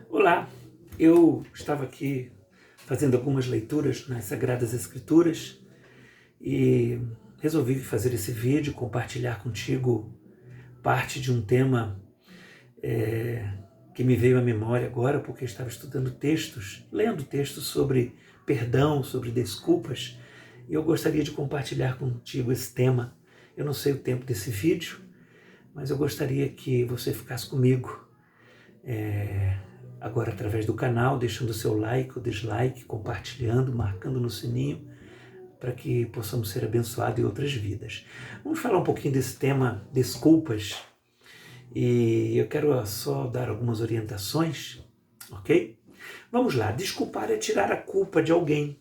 Olá, eu estava aqui fazendo algumas leituras nas Sagradas Escrituras e resolvi fazer esse vídeo, compartilhar contigo parte de um tema que me veio à memória agora, porque eu estava estudando textos, lendo textos sobre perdão, sobre desculpas, e eu gostaria de compartilhar contigo esse tema. Eu não sei o tempo desse vídeo, mas eu gostaria que você ficasse comigo agora através do canal, deixando o seu like ou dislike, compartilhando, marcando no sininho, para que possamos ser abençoados em outras vidas. Vamos falar um pouquinho desse tema, desculpas, e eu quero só dar algumas orientações, ok? Vamos lá, desculpar é tirar a culpa de alguém.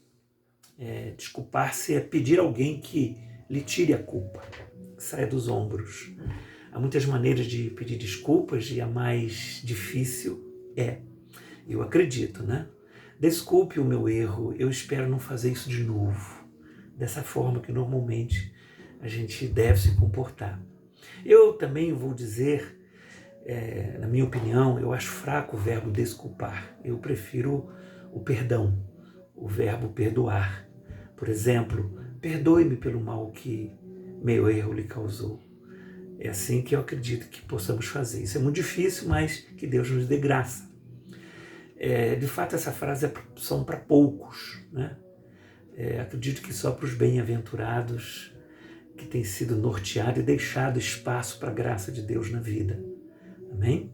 Desculpar-se é pedir a alguém que lhe tire a culpa, que saia dos ombros. Há muitas maneiras de pedir desculpas e a mais difícil eu acredito, né? Desculpe o meu erro, eu espero não fazer isso de novo. Dessa forma que normalmente a gente deve se comportar. Eu também vou dizer, na minha opinião, eu acho fraco o verbo desculpar. Eu prefiro o perdão, o verbo perdoar. Por exemplo, perdoe-me pelo mal que meu erro lhe causou. É assim que eu acredito que possamos fazer. Isso é muito difícil, mas que Deus nos dê graça. De fato, essa frase são para poucos, né? Acredito que só para os bem-aventurados que têm sido norteado e deixado espaço para a graça de Deus na vida. Amém?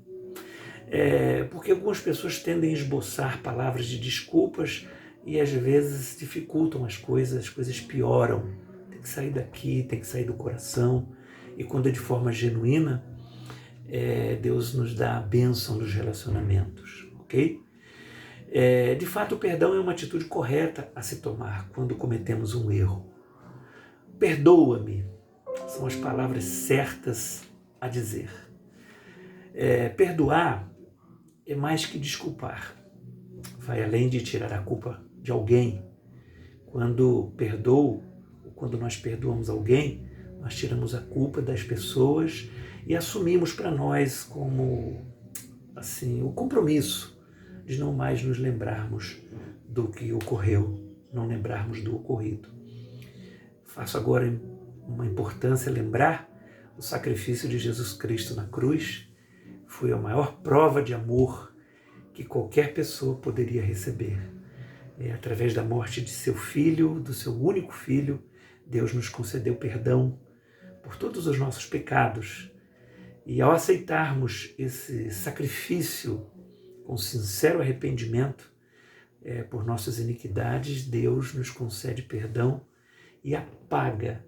Porque algumas pessoas tendem a esboçar palavras de desculpas e às vezes dificultam as coisas pioram. Tem que sair daqui, tem que sair do coração. E quando é de forma genuína, Deus nos dá a bênção dos relacionamentos, ok? De fato, o perdão é uma atitude correta a se tomar quando cometemos um erro. Perdoa-me são as palavras certas a dizer. Perdoar é mais que desculpar. Vai além de tirar a culpa de alguém. Quando nós perdoamos alguém, nós tiramos a culpa das pessoas e assumimos para nós como assim, o compromisso de não mais nos lembrarmos do que ocorreu, não lembrarmos do ocorrido. Faço agora uma importância lembrar o sacrifício de Jesus Cristo na cruz. Foi a maior prova de amor que qualquer pessoa poderia receber. Através da morte de seu filho, do seu único filho, Deus nos concedeu perdão por todos os nossos pecados. E ao aceitarmos esse sacrifício com sincero arrependimento por nossas iniquidades, Deus nos concede perdão e apaga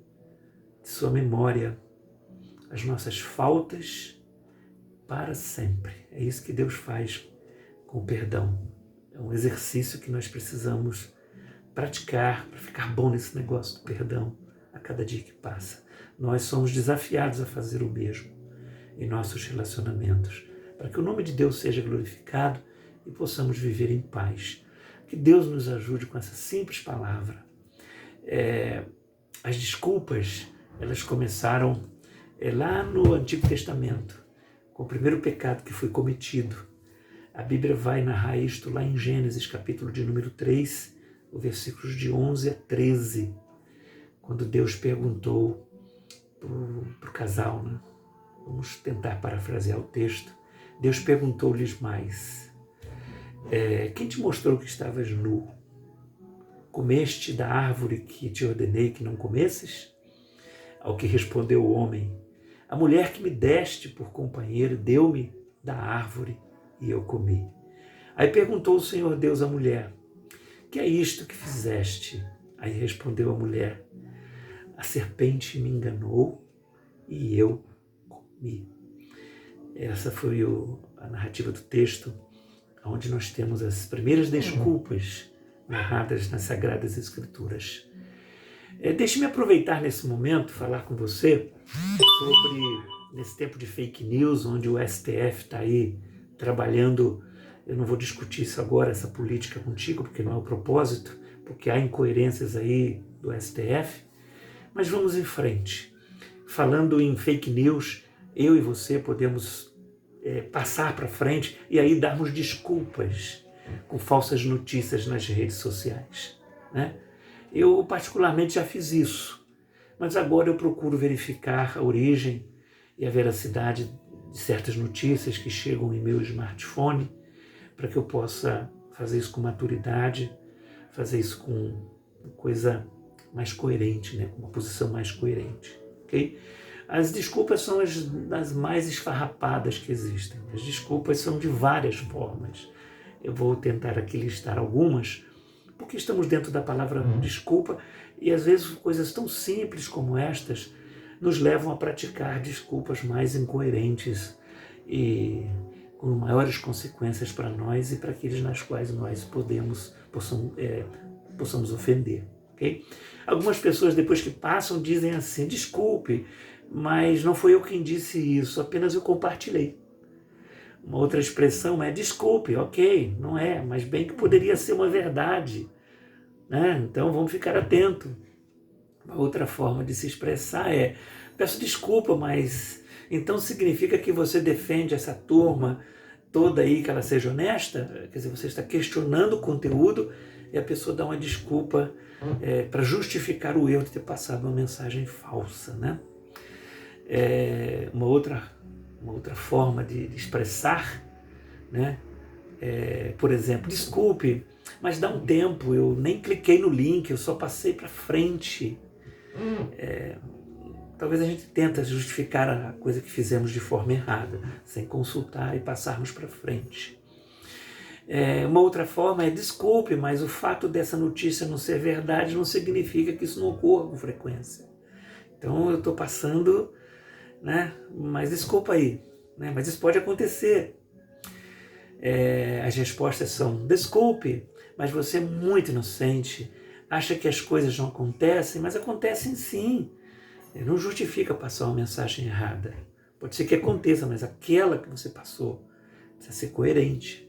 de sua memória as nossas faltas para sempre. É isso que Deus faz com o perdão. É um exercício que nós precisamos praticar para ficar bom nesse negócio do perdão a cada dia que passa. Nós somos desafiados a fazer o mesmo em nossos relacionamentos, para que o nome de Deus seja glorificado e possamos viver em paz. Que Deus nos ajude com essa simples palavra. As desculpas, elas começaram lá no Antigo Testamento, com o primeiro pecado que foi cometido. A Bíblia vai narrar isto lá em Gênesis, capítulo de número 3, os versículos de 11 a 13, quando Deus perguntou para o casal, né? Vamos tentar parafrasear o texto. Deus perguntou-lhes mais: quem te mostrou que estavas nu? Comeste da árvore que te ordenei que não comesses? Ao que respondeu o homem: a mulher que me deste por companheiro deu-me da árvore e eu comi. Aí perguntou o Senhor Deus à mulher: que é isto que fizeste? Aí respondeu a mulher: a serpente me enganou e eu comi. Essa foi a narrativa do texto, onde nós temos as primeiras desculpas narradas nas Sagradas Escrituras. Deixe-me aproveitar nesse momento, falar com você sobre, nesse tempo de fake news, onde o STF está aí trabalhando. Eu não vou discutir isso agora, essa política contigo, porque não é o propósito, porque há incoerências aí do STF, mas vamos em frente. Falando em fake news, eu e você podemos passar para frente e aí darmos desculpas com falsas notícias nas redes sociais, né? Eu particularmente já fiz isso, mas agora eu procuro verificar a origem e a veracidade de certas notícias que chegam em meu smartphone, para que eu possa fazer isso com maturidade, fazer isso com coisa mais coerente, né? Com uma posição mais coerente, ok? As desculpas são as mais esfarrapadas que existem. As desculpas são de várias formas. Eu vou tentar aqui listar algumas, porque estamos dentro da palavra desculpa e às vezes coisas tão simples como estas nos levam a praticar desculpas mais incoerentes e com maiores consequências para nós e para aqueles nas quais nós possamos ofender. Okay? Algumas pessoas, depois que passam, dizem assim: desculpe, mas não foi eu quem disse isso, apenas eu compartilhei. Uma outra expressão é: desculpe, ok, não é, mas bem que poderia ser uma verdade, né? Então vamos ficar atento. Uma outra forma de se expressar é: peço desculpa, mas então significa que você defende essa turma toda aí, que ela seja honesta? Quer dizer, você está questionando o conteúdo e a pessoa dá uma desculpa para justificar o erro de ter passado uma mensagem falsa, né? Uma outra forma de expressar, né? Por exemplo, desculpe, mas dá um tempo, eu nem cliquei no link, eu só passei para frente. Talvez a gente tente justificar a coisa que fizemos de forma errada, sem consultar e passarmos para frente. Uma outra forma é: desculpe, mas o fato dessa notícia não ser verdade não significa que isso não ocorra com frequência. Então eu estou passando, né? Mas desculpa aí, né? Mas isso pode acontecer. As respostas são: desculpe, mas você é muito inocente, acha que as coisas não acontecem, mas acontecem sim. Não justifica passar uma mensagem errada. Pode ser que aconteça, mas aquela que você passou precisa ser coerente.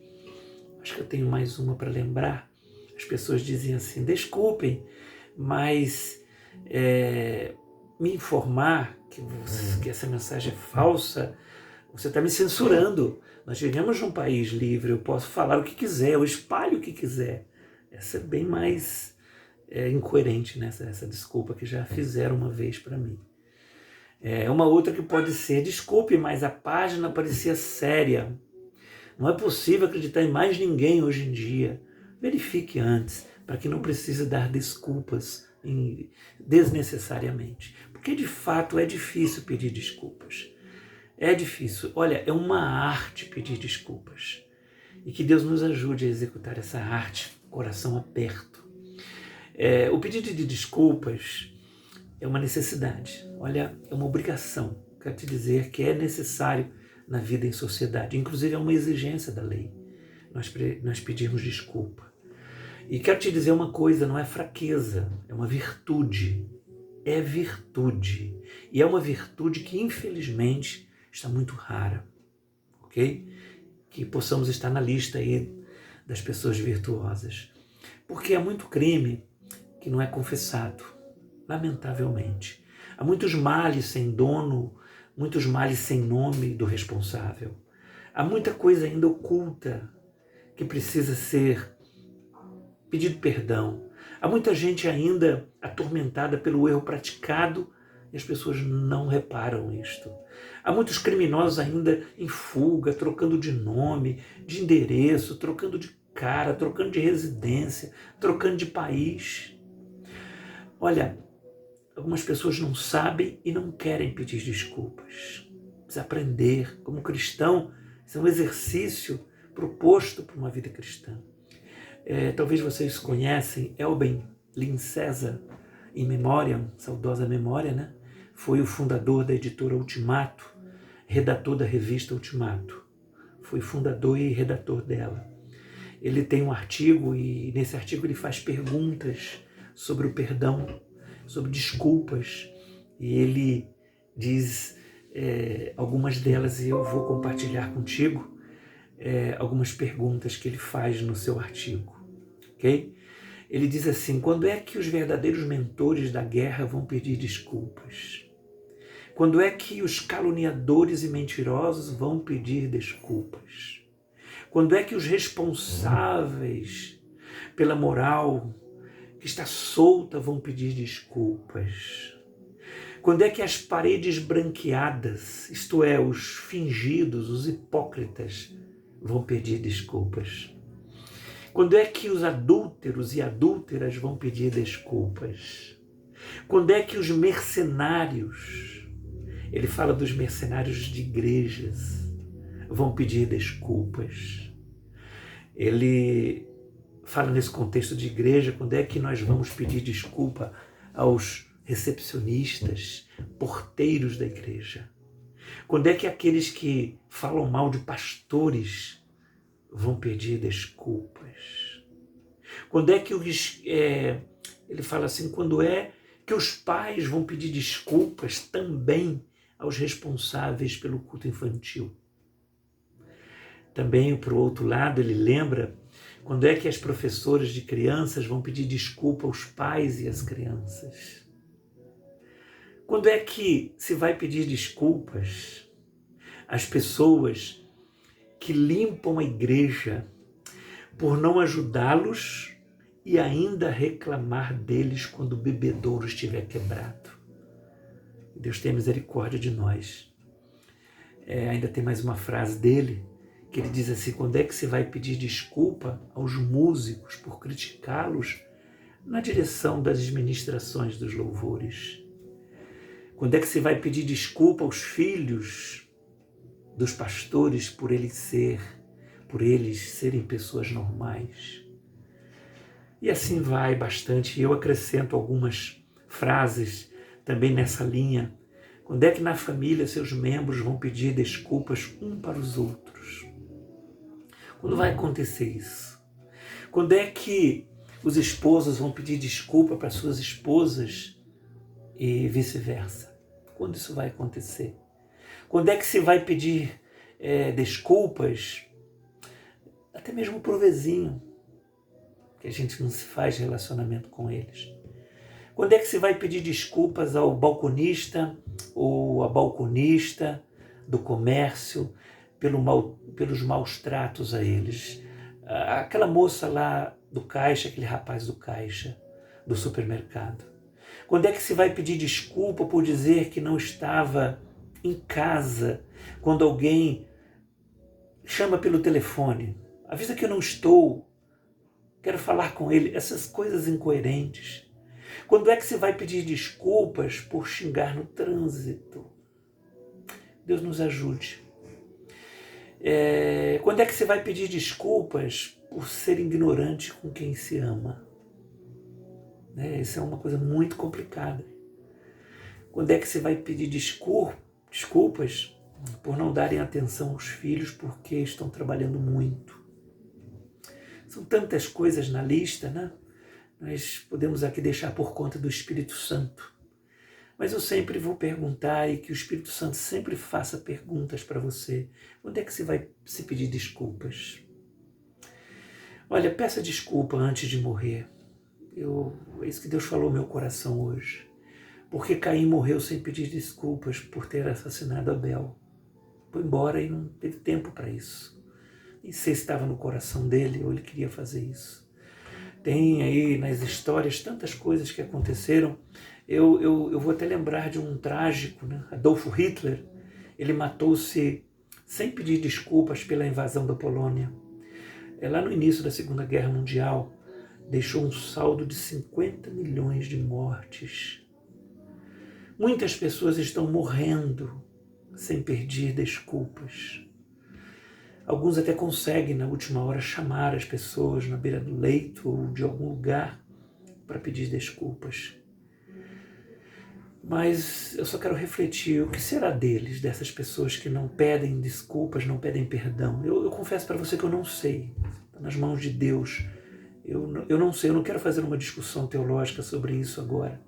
Acho que eu tenho mais uma para lembrar. As pessoas dizem assim: desculpem, mas me informar que essa mensagem é falsa, você está me censurando. Nós vivemos num país livre, eu posso falar o que quiser, eu espalho o que quiser. Essa é bem mais incoerente, né? Essa desculpa que já fizeram uma vez para mim. Uma outra que pode ser: desculpe, mas a página parecia séria. Não é possível acreditar em mais ninguém hoje em dia. Verifique antes, para que não precise dar desculpas desnecessariamente. Porque de fato é difícil pedir desculpas. É difícil. Olha, é uma arte pedir desculpas. E que Deus nos ajude a executar essa arte, coração aberto. O pedido de desculpas é uma necessidade. Olha, é uma obrigação. Quero te dizer que é necessário na vida em sociedade. Inclusive é uma exigência da lei. Nós pedirmos desculpa. E quero te dizer uma coisa: não é fraqueza, é uma virtude. É virtude. E é uma virtude que infelizmente está muito rara. Ok? Que possamos estar na lista aí das pessoas virtuosas. Porque há muito crime que não é confessado, lamentavelmente. Há muitos males sem dono, muitos males sem nome do responsável. Há muita coisa ainda oculta que precisa ser pedido perdão. Há muita gente ainda atormentada pelo erro praticado e as pessoas não reparam isto. Há muitos criminosos ainda em fuga, trocando de nome, de endereço, trocando de cara, trocando de residência, trocando de país. Olha, algumas pessoas não sabem e não querem pedir desculpas. Precisa aprender. Como cristão, isso é um exercício proposto para uma vida cristã. Talvez vocês conhecem Elben Lin César, in memoriam, saudosa memória, né? Foi o fundador da editora Ultimato, redator da revista Ultimato. Foi fundador e redator dela. Ele tem um artigo e nesse artigo ele faz perguntas sobre o perdão, sobre desculpas, e ele diz algumas delas, e eu vou compartilhar contigo algumas perguntas que ele faz no seu artigo, ok? Ele diz assim: quando é que os verdadeiros mentores da guerra vão pedir desculpas? Quando é que os caluniadores e mentirosos vão pedir desculpas? Quando é que os responsáveis pela moral que está solta vão pedir desculpas? Quando é que as paredes branqueadas, isto é, os fingidos, os hipócritas, vão pedir desculpas? Quando é que os adúlteros e adúlteras vão pedir desculpas? Quando é que os mercenários, ele fala dos mercenários de igrejas, vão pedir desculpas? Ele fala nesse contexto de igreja, quando é que nós vamos pedir desculpa aos recepcionistas, porteiros da igreja? Quando é que aqueles que falam mal de pastores vão pedir desculpas? Quando é que ele fala assim, quando é que os pais vão pedir desculpas também aos responsáveis pelo culto infantil? Também, por outro lado, ele lembra quando é que as professoras de crianças vão pedir desculpa aos pais e às crianças? Quando é que se vai pedir desculpas às pessoas que limpam a igreja por não ajudá-los e ainda reclamar deles quando o bebedouro estiver quebrado? Deus tenha misericórdia de nós. Ainda tem mais uma frase dele, que ele diz assim, quando é que se vai pedir desculpa aos músicos por criticá-los na direção das ministrações dos louvores? Quando é que se vai pedir desculpa aos filhos dos pastores por eles serem pessoas normais? E assim vai bastante. Eu acrescento algumas frases também nessa linha. Quando é que na família seus membros vão pedir desculpas um para os outros? Quando vai acontecer isso? Quando é que os esposos vão pedir desculpa para suas esposas e vice-versa? Quando isso vai acontecer? Quando é que se vai pedir desculpas até mesmo para o vizinho, que a gente não se faz relacionamento com eles? Quando é que se vai pedir desculpas ao balconista ou à balconista do comércio pelos maus tratos a eles? Aquela moça lá do caixa, aquele rapaz do caixa do supermercado. Quando é que se vai pedir desculpa por dizer que não estava em casa quando alguém chama pelo telefone? Avisa que eu não estou, quero falar com ele. Essas coisas incoerentes. Quando é que se vai pedir desculpas por xingar no trânsito? Deus nos ajude. Quando é que se vai pedir desculpas por ser ignorante com quem se ama? Isso é uma coisa muito complicada. Quando é que se vai pedir desculpas por não darem atenção aos filhos porque estão trabalhando muito? São tantas coisas na lista, né? Nós podemos aqui deixar por conta do Espírito Santo. Mas eu sempre vou perguntar e que o Espírito Santo sempre faça perguntas para você. Quando é que se vai se pedir desculpas? Olha, peça desculpa antes de morrer. É isso que Deus falou no meu coração hoje. Porque Caim morreu sem pedir desculpas por ter assassinado Abel. Foi embora e não teve tempo para isso. Nem sei se estava no coração dele ou ele queria fazer isso. Tem aí nas histórias tantas coisas que aconteceram. Eu vou até lembrar de um trágico, né? Adolfo Hitler. Ele matou-se sem pedir desculpas pela invasão da Polônia. Lá no início da Segunda Guerra Mundial, deixou um saldo de 50 milhões de mortes. Muitas pessoas estão morrendo sem pedir desculpas. Alguns até conseguem, na última hora, chamar as pessoas na beira do leito ou de algum lugar para pedir desculpas. Mas eu só quero refletir, o que será deles, dessas pessoas que não pedem desculpas, não pedem perdão? Eu confesso para você que eu não sei. Está nas mãos de Deus. Eu não sei, eu não quero fazer uma discussão teológica sobre isso agora.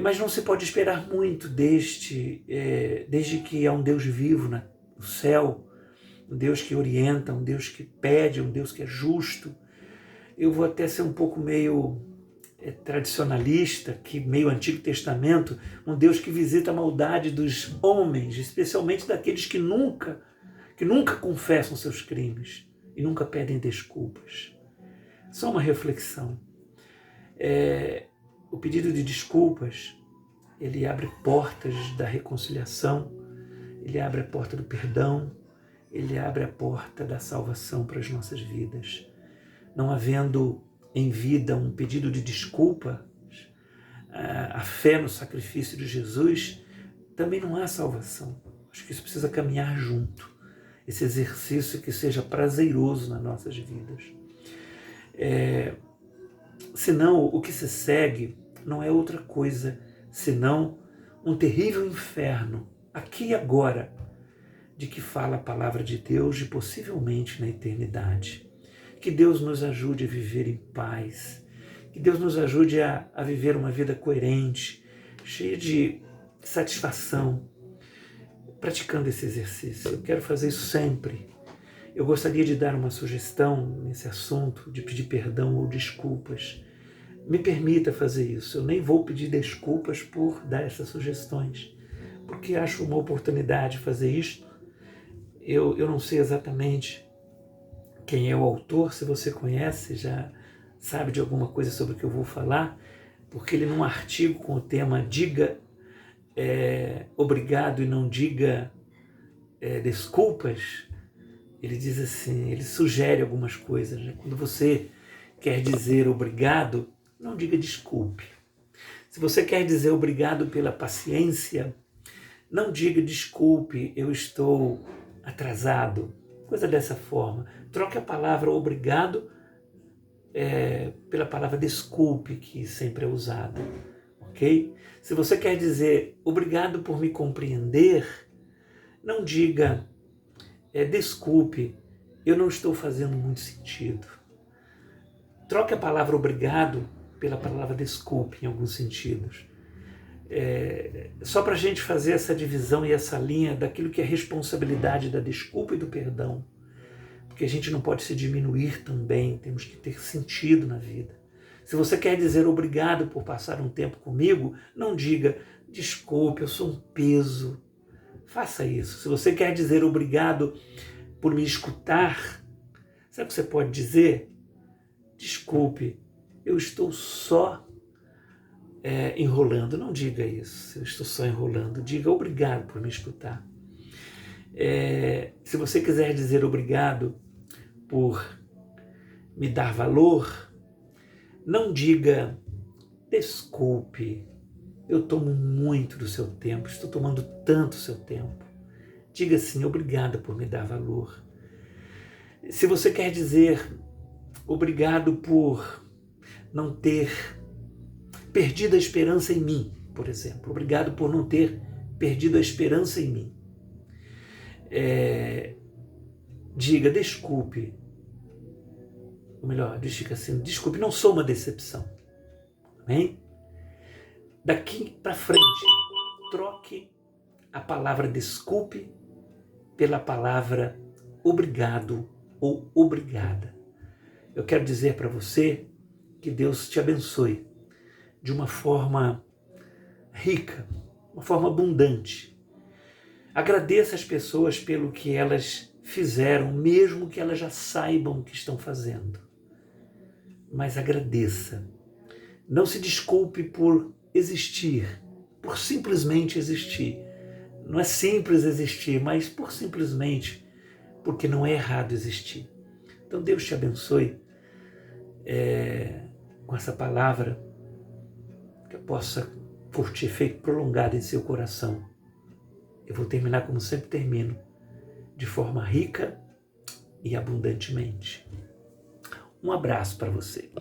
Mas não se pode esperar muito desde que há um Deus vivo no céu, um Deus que orienta, um Deus que pede, um Deus que é justo. Eu vou até ser um pouco meio tradicionalista, que meio Antigo Testamento, um Deus que visita a maldade dos homens, especialmente daqueles que nunca confessam seus crimes e nunca pedem desculpas. Só uma reflexão. O pedido de desculpas, ele abre portas da reconciliação, ele abre a porta do perdão, ele abre a porta da salvação para as nossas vidas. Não havendo em vida um pedido de desculpa, a fé no sacrifício de Jesus, também não há salvação. Acho que isso precisa caminhar junto. Esse exercício que seja prazeroso nas nossas vidas. Senão, o que se segue não é outra coisa senão um terrível inferno, aqui e agora, de que fala a palavra de Deus e possivelmente na eternidade. Que Deus nos ajude a viver em paz, que Deus nos ajude a viver uma vida coerente, cheia de satisfação, praticando esse exercício. Eu quero fazer isso sempre. Eu gostaria de dar uma sugestão nesse assunto, de pedir perdão ou desculpas. Me permita fazer isso. Eu nem vou pedir desculpas por dar essas sugestões, porque acho uma oportunidade de fazer isto. Eu não sei exatamente quem é o autor, se você conhece, já sabe de alguma coisa sobre o que eu vou falar, porque ele num artigo com o tema Diga obrigado e não diga desculpas, ele diz assim, ele sugere algumas coisas, né? Quando você quer dizer obrigado, não diga desculpe. Se você quer dizer obrigado pela paciência, não diga desculpe, eu estou atrasado, coisa dessa forma. Troque a palavra obrigado pela palavra desculpe, que sempre é usada, ok? Se você quer dizer obrigado por me compreender, não diga desculpe, eu não estou fazendo muito sentido. Troque a palavra obrigado pela palavra desculpe em alguns sentidos. Só para a gente fazer essa divisão e essa linha daquilo que é responsabilidade da desculpa e do perdão. Porque a gente não pode se diminuir também, temos que ter sentido na vida. Se você quer dizer obrigado por passar um tempo comigo, não diga desculpe, eu sou um peso. Faça isso. Se você quer dizer obrigado por me escutar, sabe o que você pode dizer? Desculpe, eu estou só enrolando. Não diga isso, eu estou só enrolando. Diga obrigado por me escutar. Se você quiser dizer obrigado por me dar valor, não diga desculpe, eu tomo muito do seu tempo, estou tomando tanto seu tempo. Diga assim, obrigado por me dar valor. Se você quer dizer obrigado por não ter perdido a esperança em mim, por exemplo, obrigado por não ter perdido a esperança em mim. Diga desculpe, ou melhor, diga assim, desculpe, não sou uma decepção. Amém? Daqui para frente, troque a palavra desculpe pela palavra obrigado ou obrigada. Eu quero dizer para você que Deus te abençoe de uma forma rica, uma forma abundante. Agradeça as pessoas pelo que elas fizeram, mesmo que elas já saibam o que estão fazendo. Mas agradeça. Não se desculpe por existir, por simplesmente existir. Não é simples existir, mas por simplesmente, porque não é errado existir. Então Deus te abençoe com essa palavra, que possa curtir efeito prolongado em seu coração. Eu vou terminar como sempre termino, de forma rica e abundantemente. Um abraço para você.